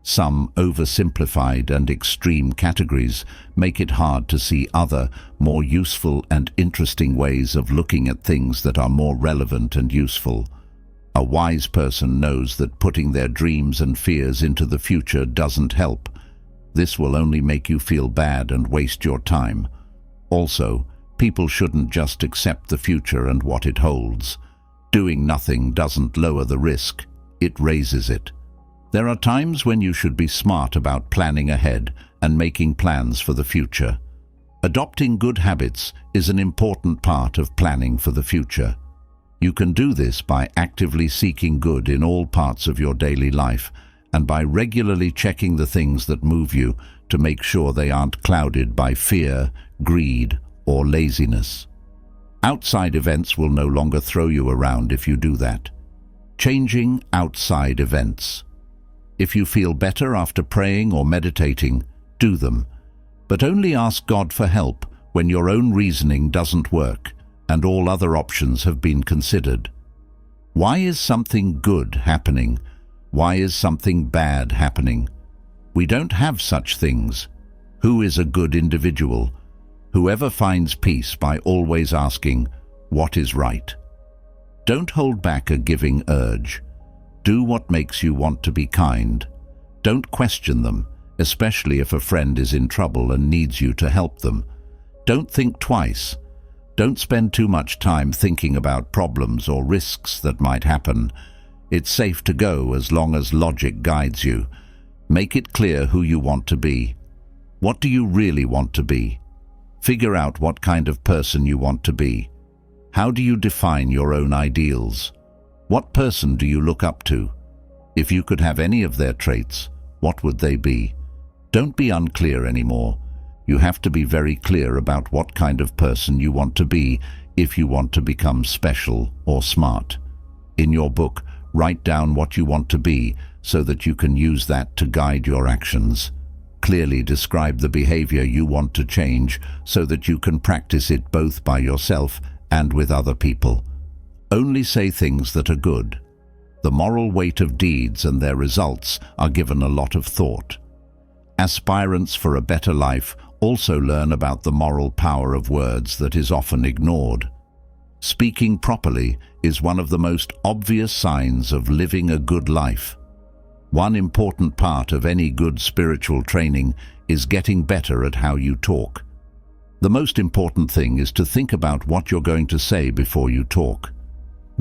Some oversimplified and extreme categories make it hard to see other, more useful and interesting ways of looking at things that are more relevant and useful. A wise person knows that putting their dreams and fears into the future doesn't help. This will only make you feel bad and waste your time. Also, people shouldn't just accept the future and what it holds. Doing nothing doesn't lower the risk, it raises it. There are times when you should be smart about planning ahead and making plans for the future. Adopting good habits is an important part of planning for the future. You can do this by actively seeking good in all parts of your daily life and by regularly checking the things that move you to make sure they aren't clouded by fear, greed, or laziness. Outside events will no longer throw you around if you do that. Changing outside events. If you feel better after praying or meditating, do them. But only ask God for help when your own reasoning doesn't work and all other options have been considered. Why is something good happening? Why is something bad happening? We don't have such things. Who is a good individual? Whoever finds peace by always asking, what is right? Don't hold back a giving urge. Do what makes you want to be kind. Don't question them, especially if a friend is in trouble and needs you to help them. Don't think twice. Don't spend too much time thinking about problems or risks that might happen. It's safe to go as long as logic guides you. Make it clear who you want to be. What do you really want to be? Figure out what kind of person you want to be. How do you define your own ideals? What person do you look up to? If you could have any of their traits, what would they be? Don't be unclear anymore. You have to be very clear about what kind of person you want to be if you want to become special or smart. In your book, write down what you want to be so that you can use that to guide your actions. Clearly describe the behavior you want to change so that you can practice it both by yourself and with other people. Only say things that are good. The moral weight of deeds and their results are given a lot of thought. Aspirants for a better life also learn about the moral power of words that is often ignored. Speaking properly is one of the most obvious signs of living a good life. One important part of any good spiritual training is getting better at how you talk. The most important thing is to think about what you're going to say before you talk.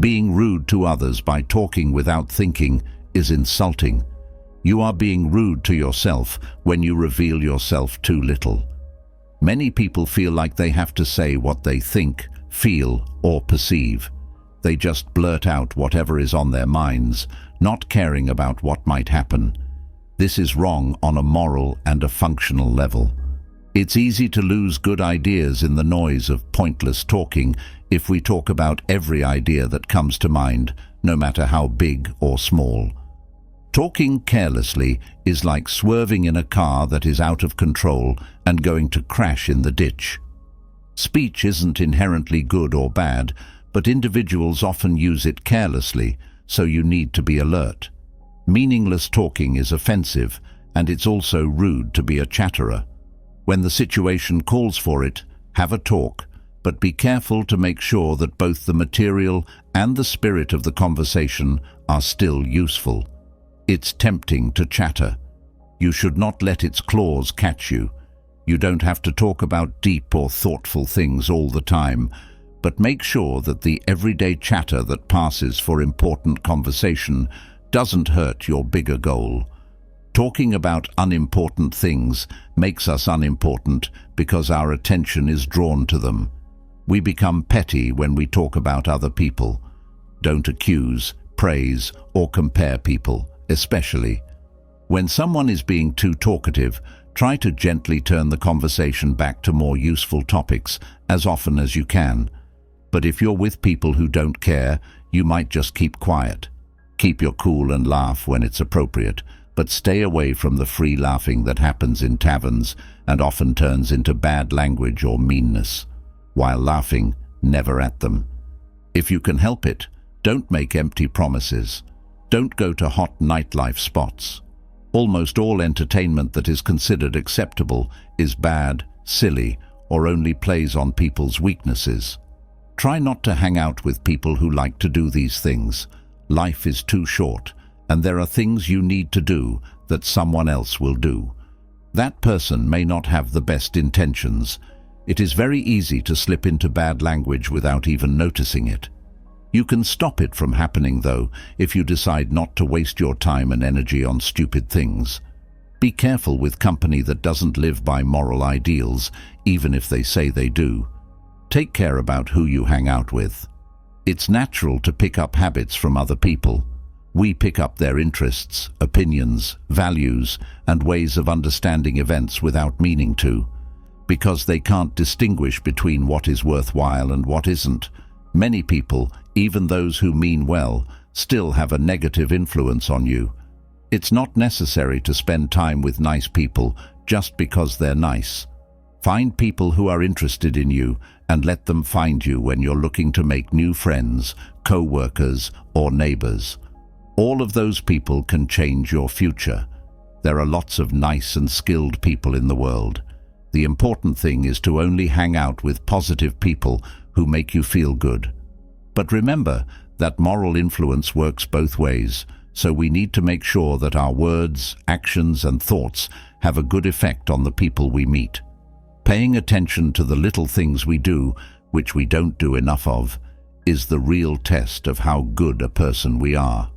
Being rude to others by talking without thinking is insulting. You are being rude to yourself when you reveal yourself too little. Many people feel like they have to say what they think, feel, or perceive. They just blurt out whatever is on their minds, not caring about what might happen. This is wrong on a moral and a functional level. It's easy to lose good ideas in the noise of pointless talking if we talk about every idea that comes to mind, no matter how big or small. Talking carelessly is like swerving in a car that is out of control and going to crash in the ditch. Speech isn't inherently good or bad, but individuals often use it carelessly, so you need to be alert. Meaningless talking is offensive, and it's also rude to be a chatterer. When the situation calls for it, have a talk, but be careful to make sure that both the material and the spirit of the conversation are still useful. It's tempting to chatter. You should not let its claws catch you. You don't have to talk about deep or thoughtful things all the time, but make sure that the everyday chatter that passes for important conversation doesn't hurt your bigger goal. Talking about unimportant things makes us unimportant because our attention is drawn to them. We become petty when we talk about other people. Don't accuse, praise, or compare people, especially. When someone is being too talkative, Try to gently turn the conversation back to more useful topics as often as you can. But if you're with people who don't care, you might just keep quiet. Keep your cool and laugh when it's appropriate, but stay away from the free laughing that happens in taverns and often turns into bad language or meanness. While laughing, never at them. If you can help it, don't make empty promises. Don't go to hot nightlife spots. Almost all entertainment that is considered acceptable is bad, silly, or only plays on people's weaknesses. Try not to hang out with people who like to do these things. Life is too short, and there are things you need to do that someone else will do. That person may not have the best intentions. It is very easy to slip into bad language without even noticing it. You can stop it from happening, though, if you decide not to waste your time and energy on stupid things. Be careful with company that doesn't live by moral ideals, even if they say they do. Take care about who you hang out with. It's natural to pick up habits from other people. We pick up their interests, opinions, values, and ways of understanding events without meaning to. Because they can't distinguish between what is worthwhile and what isn't. Many people, even those who mean well, still have a negative influence on you. It's not necessary to spend time with nice people just because they're nice. Find people who are interested in you and let them find you when you're looking to make new friends, co-workers, or neighbors. All of those people can change your future. There are lots of nice and skilled people in the world. The important thing is to only hang out with positive people who make you feel good. But remember that moral influence works both ways, so we need to make sure that our words, actions, and thoughts have a good effect on the people we meet. Paying attention to the little things we do, which we don't do enough of, is the real test of how good a person we are.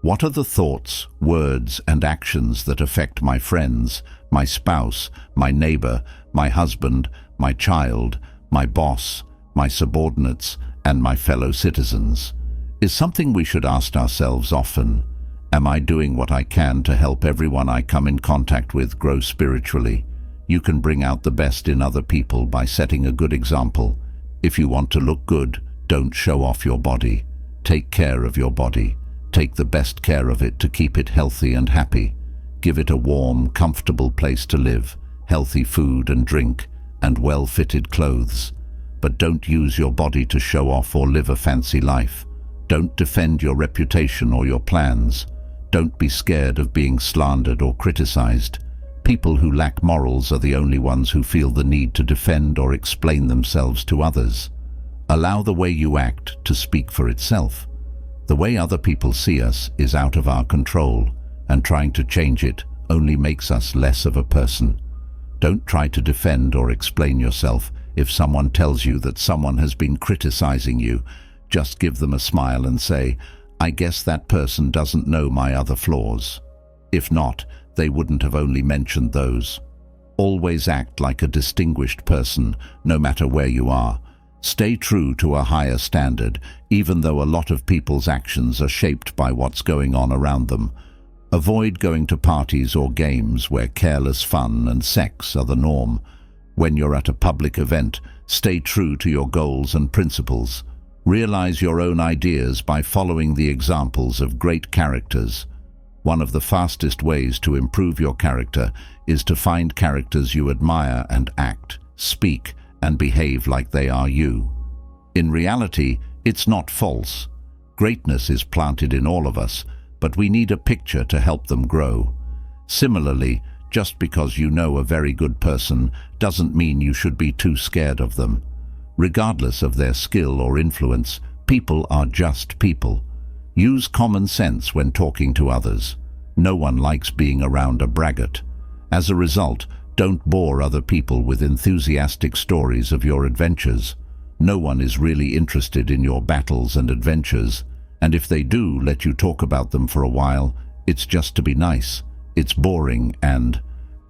What are the thoughts, words, and actions that affect my friends, my spouse, my neighbor, my husband, my child, my boss, my subordinates, and my fellow citizens? Is something we should ask ourselves often. Am I doing what I can to help everyone I come in contact with grow spiritually? You can bring out the best in other people by setting a good example. If you want to look good, don't show off your body. Take care of your body. Take the best care of it to keep it healthy and happy. Give it a warm, comfortable place to live, healthy food and drink, and well-fitted clothes. But don't use your body to show off or live a fancy life. Don't defend your reputation or your plans. Don't be scared of being slandered or criticized. People who lack morals are the only ones who feel the need to defend or explain themselves to others. Allow the way you act to speak for itself. The way other people see us is out of our control, and trying to change it only makes us less of a person. Don't try to defend or explain yourself. If someone tells you that someone has been criticizing you, just give them a smile and say, "I guess that person doesn't know my other flaws." If not, they wouldn't have only mentioned those. Always act like a distinguished person, no matter where you are. Stay true to a higher standard, even though a lot of people's actions are shaped by what's going on around them. Avoid going to parties or games where careless fun and sex are the norm. When you're at a public event, stay true to your goals and principles. Realize your own ideas by following the examples of great characters. One of the fastest ways to improve your character is to find characters you admire and act, speak, and behave like they are you. In reality, it's not false. Greatness is planted in all of us, but we need a picture to help them grow. Similarly, just because you know a very good person doesn't mean you should be too scared of them. Regardless of their skill or influence, people are just people. Use common sense when talking to others. No one likes being around a braggart. As a result, don't bore other people with enthusiastic stories of your adventures. No one is really interested in your battles and adventures, and if they do let you talk about them for a while, it's just to be nice. It's boring and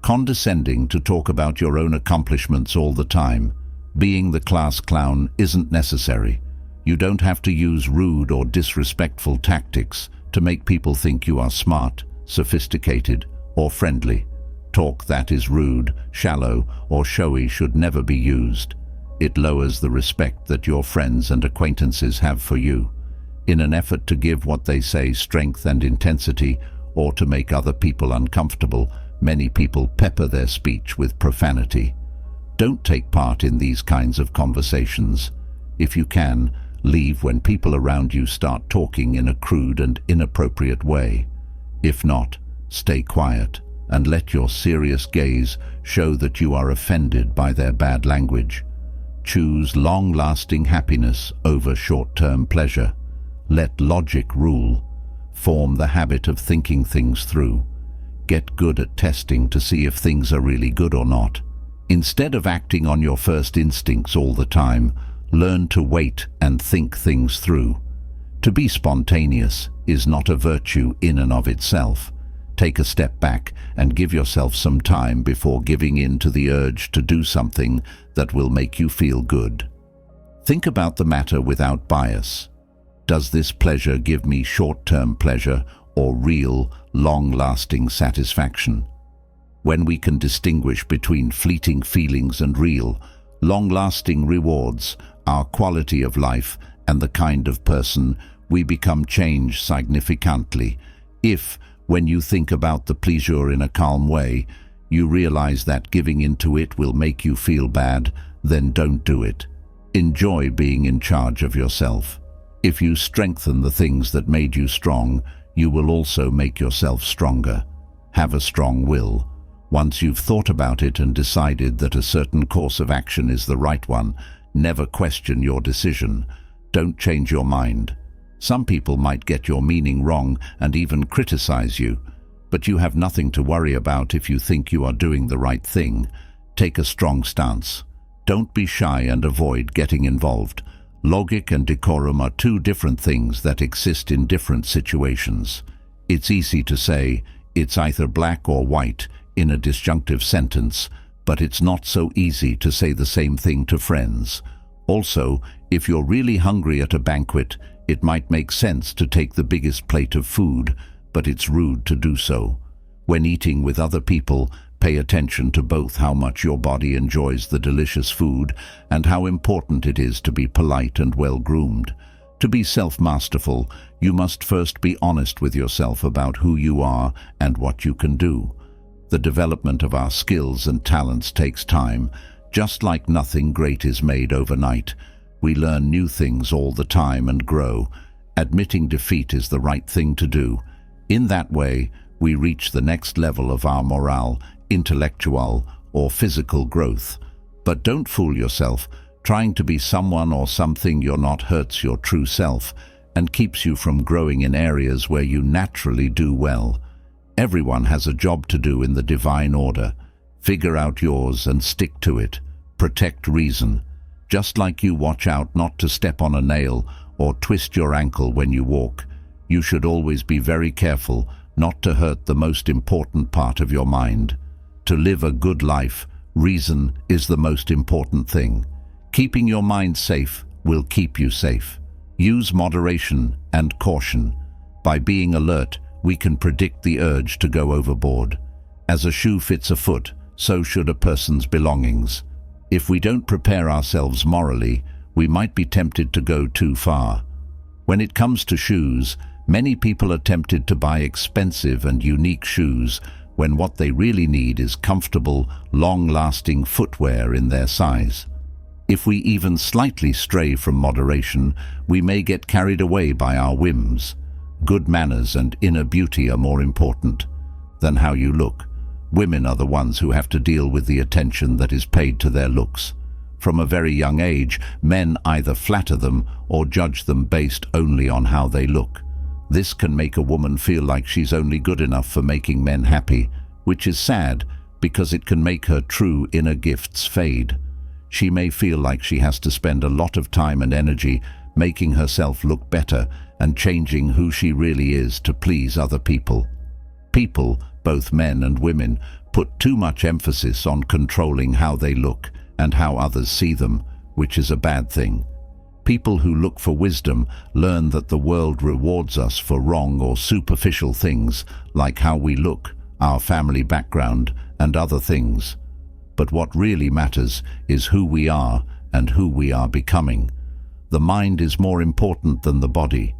condescending to talk about your own accomplishments all the time. Being the class clown isn't necessary. You don't have to use rude or disrespectful tactics to make people think you are smart, sophisticated, or friendly. Talk that is rude, shallow, or showy should never be used. It lowers the respect that your friends and acquaintances have for you. In an effort to give what they say strength and intensity, or to make other people uncomfortable, many people pepper their speech with profanity. Don't take part in these kinds of conversations. If you can, leave when people around you start talking in a crude and inappropriate way. If not, stay quiet and let your serious gaze show that you are offended by their bad language. Choose long-lasting happiness over short-term pleasure. Let logic rule. Form the habit of thinking things through. Get good at testing to see if things are really good or not. Instead of acting on your first instincts all the time, learn to wait and think things through. To be spontaneous is not a virtue in and of itself. Take a step back and give yourself some time before giving in to the urge to do something that will make you feel good. Think about the matter without bias. Does this pleasure give me short-term pleasure or real, long-lasting satisfaction? When we can distinguish between fleeting feelings and real, long-lasting rewards, our quality of life and the kind of person we become change significantly. If, when you think about the pleasure in a calm way, you realize that giving into it will make you feel bad, then don't do it. Enjoy being in charge of yourself. If you strengthen the things that made you strong, you will also make yourself stronger. Have a strong will. Once you've thought about it and decided that a certain course of action is the right one, never question your decision. Don't change your mind. Some people might get your meaning wrong and even criticize you, but you have nothing to worry about if you think you are doing the right thing. Take a strong stance. Don't be shy and avoid getting involved. Logic and decorum are two different things that exist in different situations. It's easy to say, it's either black or white in a disjunctive sentence, but it's not so easy to say the same thing to friends. Also, if you're really hungry at a banquet, it might make sense to take the biggest plate of food, but it's rude to do so. When eating with other people, pay attention to both how much your body enjoys the delicious food and how important it is to be polite and well-groomed. To be self-masterful, you must first be honest with yourself about who you are and what you can do. The development of our skills and talents takes time. Just like nothing great is made overnight, we learn new things all the time and grow. Admitting defeat is the right thing to do. In that way, we reach the next level of our moral, intellectual, or physical growth. But don't fool yourself. Trying to be someone or something you're not hurts your true self and keeps you from growing in areas where you naturally do well. Everyone has a job to do in the divine order. Figure out yours and stick to it. Protect reason. Just like you watch out not to step on a nail or twist your ankle when you walk, you should always be very careful not to hurt the most important part of your mind. To live a good life, reason is the most important thing. Keeping your mind safe will keep you safe. Use moderation and caution. By being alert, we can predict the urge to go overboard. As a shoe fits a foot, so should a person's belongings. If we don't prepare ourselves morally, we might be tempted to go too far. When it comes to shoes, many people are tempted to buy expensive and unique shoes when what they really need is comfortable, long-lasting footwear in their size. If we even slightly stray from moderation, we may get carried away by our whims. Good manners and inner beauty are more important than how you look. Women are the ones who have to deal with the attention that is paid to their looks. From a very young age, men either flatter them or judge them based only on how they look. This can make a woman feel like she's only good enough for making men happy, which is sad because it can make her true inner gifts fade. She may feel like she has to spend a lot of time and energy making herself look better and changing who she really is to please other people. People, both men and women, put too much emphasis on controlling how they look and how others see them, which is a bad thing. People who look for wisdom learn that the world rewards us for wrong or superficial things like how we look, our family background, and other things. But what really matters is who we are and who we are becoming. The mind is more important than the body.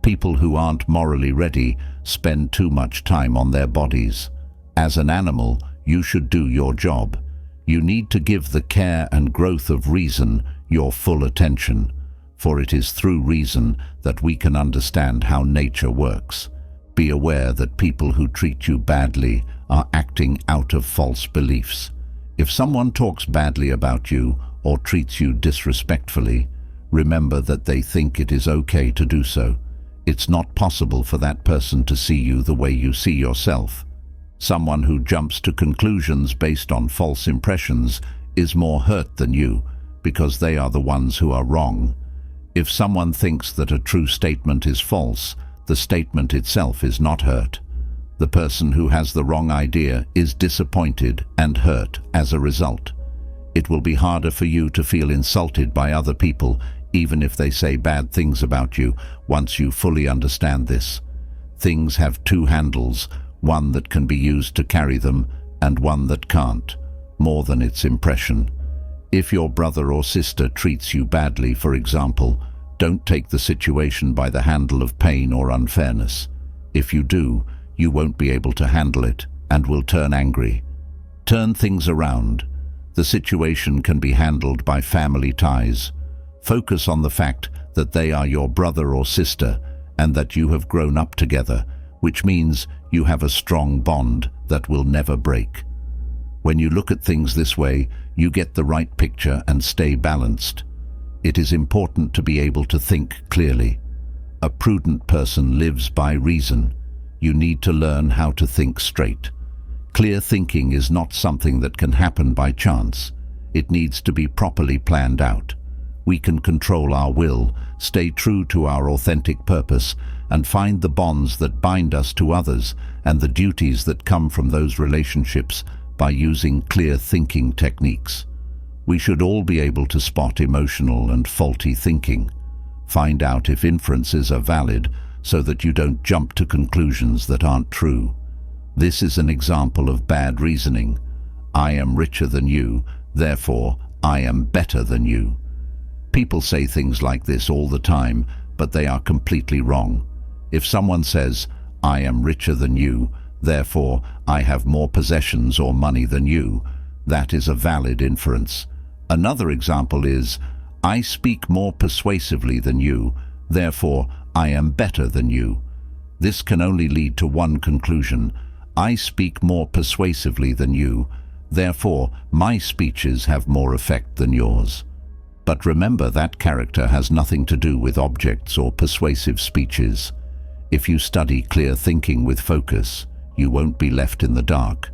People who aren't morally ready spend too much time on their bodies. As an animal, you should do your job. You need to give the care and growth of reason your full attention, for it is through reason that we can understand how nature works. Be aware that people who treat you badly are acting out of false beliefs. If someone talks badly about you or treats you disrespectfully, remember that they think it is okay to do so. It's not possible for that person to see you the way you see yourself. Someone who jumps to conclusions based on false impressions is more hurt than you, because they are the ones who are wrong. If someone thinks that a true statement is false, the statement itself is not hurt. The person who has the wrong idea is disappointed and hurt as a result. It will be harder for you to feel insulted by other people, even if they say bad things about you, once you fully understand this. Things have two handles, one that can be used to carry them and one that can't, more than its impression. If your brother or sister treats you badly, for example, don't take the situation by the handle of pain or unfairness. If you do, you won't be able to handle it and will turn angry. Turn things around. The situation can be handled by family ties. Focus on the fact that they are your brother or sister and that you have grown up together, which means you have a strong bond that will never break. When you look at things this way, you get the right picture and stay balanced. It is important to be able to think clearly. A prudent person lives by reason. You need to learn how to think straight. Clear thinking is not something that can happen by chance. It needs to be properly planned out. We can control our will, stay true to our authentic purpose, and find the bonds that bind us to others and the duties that come from those relationships by using clear thinking techniques. We should all be able to spot emotional and faulty thinking. Find out if inferences are valid so that you don't jump to conclusions that aren't true. This is an example of bad reasoning. I am richer than you, therefore I am better than you. People say things like this all the time, but they are completely wrong. If someone says, I am richer than you, therefore I have more possessions or money than you, that is a valid inference. Another example is, I speak more persuasively than you, therefore I am better than you. This can only lead to one conclusion. I speak more persuasively than you, therefore my speeches have more effect than yours. But remember that character has nothing to do with objects or persuasive speeches. If you study clear thinking with focus, you won't be left in the dark.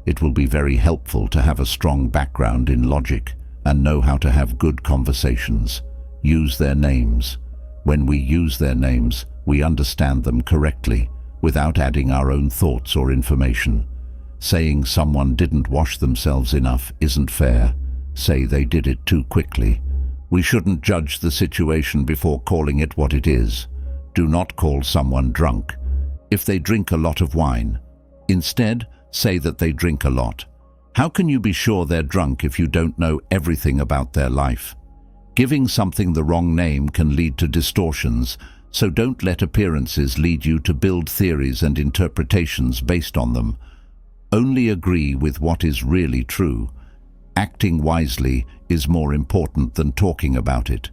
It will be very helpful to have a strong background in logic and know how to have good conversations. Use their names. When we use their names, we understand them correctly, without adding our own thoughts or information. Saying someone didn't wash themselves enough isn't fair. Say they did it too quickly. We shouldn't judge the situation before calling it what it is. Do not call someone drunk if they drink a lot of wine. Instead, say that they drink a lot. How can you be sure they're drunk if you don't know everything about their life? Giving something the wrong name can lead to distortions, so don't let appearances lead you to build theories and interpretations based on them. Only agree with what is really true. Acting wisely is more important than talking about it.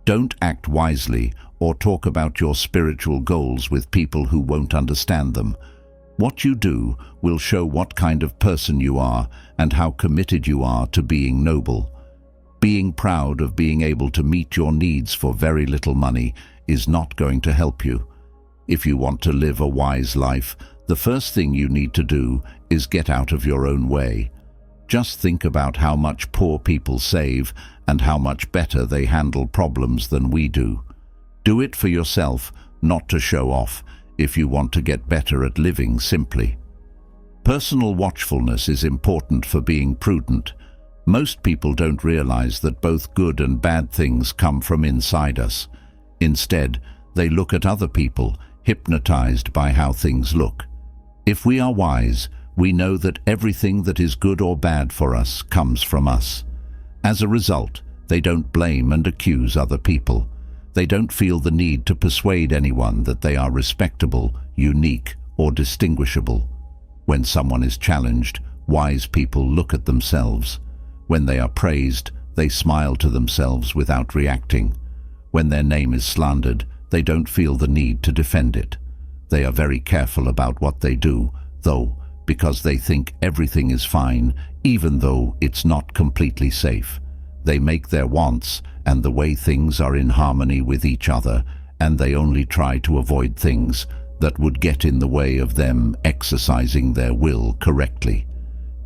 Don't act wisely or talk about your spiritual goals with people who won't understand them. What you do will show what kind of person you are and how committed you are to being noble. Being proud of being able to meet your needs for very little money is not going to help you. If you want to live a wise life, the first thing you need to do is get out of your own way. Just think about how much poor people save and how much better they handle problems than we do. Do it for yourself, not to show off, if you want to get better at living simply. Personal watchfulness is important for being prudent. Most people don't realize that both good and bad things come from inside us. Instead, they look at other people, hypnotized by how things look. If we are wise, We know that everything that is good or bad for us comes from us. As a result, they don't blame and accuse other people. They don't feel the need to persuade anyone that they are respectable, unique, or distinguishable. When someone is challenged, wise people look at themselves. When they are praised, they smile to themselves without reacting. When their name is slandered, they don't feel the need to defend it. They are very careful about what they do, though, because they think everything is fine, even though it's not completely safe. They make their wants and the way things are in harmony with each other, and they only try to avoid things that would get in the way of them exercising their will correctly.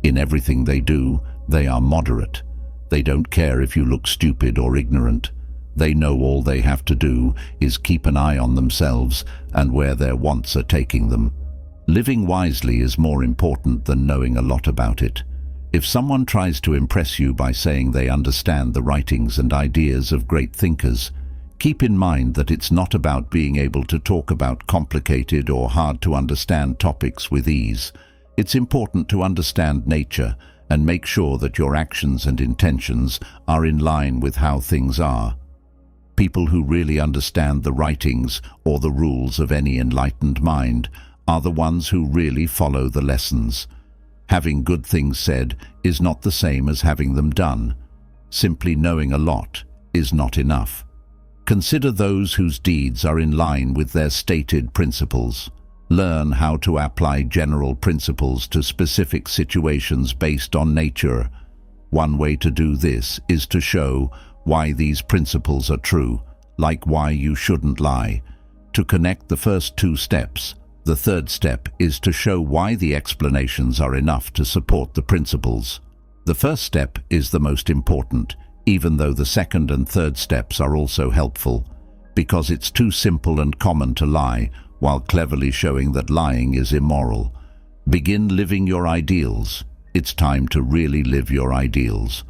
In everything they do, they are moderate. They don't care if you look stupid or ignorant. They know all they have to do is keep an eye on themselves and where their wants are taking them. Living wisely is more important than knowing a lot about it. If someone tries to impress you by saying they understand the writings and ideas of great thinkers, keep in mind that it's not about being able to talk about complicated or hard-to-understand topics with ease. It's important to understand nature and make sure that your actions and intentions are in line with how things are. People who really understand the writings or the rules of any enlightened mind are the ones who really follow the lessons. Having good things said is not the same as having them done. Simply knowing a lot is not enough. Consider those whose deeds are in line with their stated principles. Learn how to apply general principles to specific situations based on nature. One way to do this is to show why these principles are true, like why you shouldn't lie. To connect the first two steps, the third step is to show why the explanations are enough to support the principles. The first step is the most important, even though the second and third steps are also helpful, because it's too simple and common to lie, while cleverly showing that lying is immoral. Begin living your ideals. It's time to really live your ideals.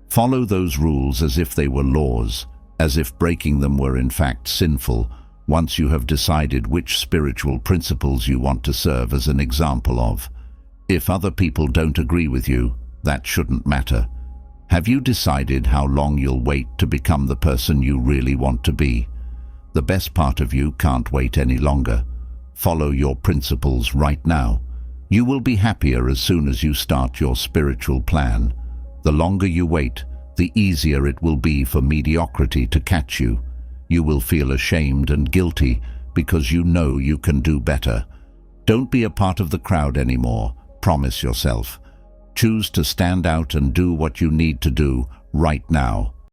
Follow those rules as if they were laws, as if breaking them were in fact sinful, once you have decided which spiritual principles you want to serve as an example of. If other people don't agree with you, that shouldn't matter. Have you decided how long you'll wait to become the person you really want to be? The best part of you can't wait any longer. Follow your principles right now. You will be happier as soon as you start your spiritual plan. The longer you wait, the easier it will be for mediocrity to catch you. You will feel ashamed and guilty because you know you can do better. Don't be a part of the crowd anymore. Promise yourself. Choose to stand out and do what you need to do right now.